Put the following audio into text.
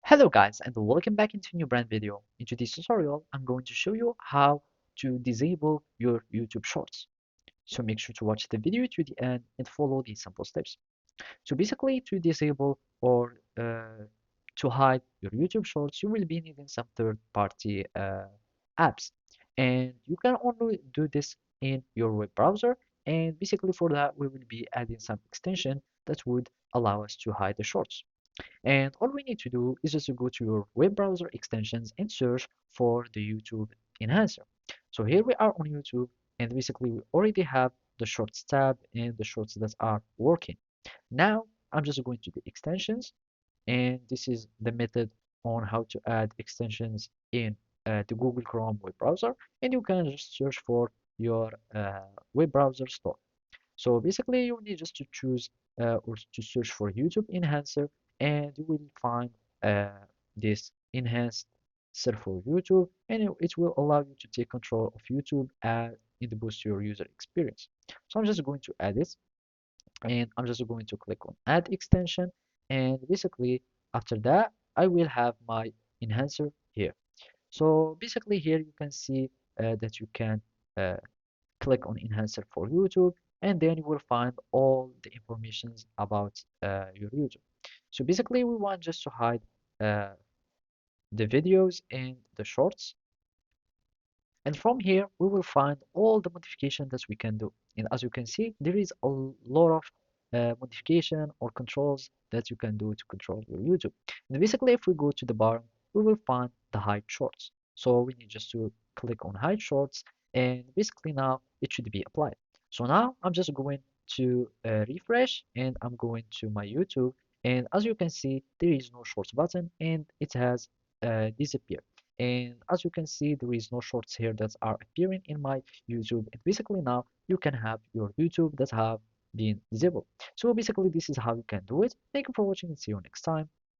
Hello guys and welcome back into a new brand video. In today's tutorial, I'm going to show you how to disable your YouTube Shorts. So make sure to watch the video to the end and follow these simple steps. So basically to disable or to hide your YouTube Shorts, you will be needing some third-party apps. And you can only do this in your web browser. And basically for that, we will be adding some extension that would allow us to hide the shorts. And all we need to do is just to go to your web browser extensions and search for the YouTube enhancer. So here we are on YouTube, and basically we already have the shorts tab and the shorts that are working. Now I'm just going to the extensions, and this is the method on how to add extensions in the Google Chrome web browser, and you can just search for your web browser store. So basically, you need just to choose or to search for YouTube Enhancer, and you will find this enhanced set for YouTube, and it will allow you to take control of YouTube and it boosts your user experience. So I'm just going to add it, and I'm just going to click on Add Extension, and basically after that, I will have my enhancer here. So basically here you can see that you can uh, click on enhancer for YouTube, and then you will find all the informations about your YouTube. So basically we want just to hide uh, the videos and the shorts, and from here we will find all the modification that we can do. And as you can see, there is a lot of modification or controls that you can do to control your YouTube. And basically if we go to the bottom, we will find the hide shorts. So we need just to click on hide shorts, and basically now it should be applied. So now I'm just going to refresh, and I'm going to my YouTube, and as you can see there is no shorts button and it has disappeared. And as you can see, there is no shorts here that are appearing in my YouTube. And basically now you can have your YouTube that have been disabled. So basically this is how you can do it. Thank you for watching and see you next time.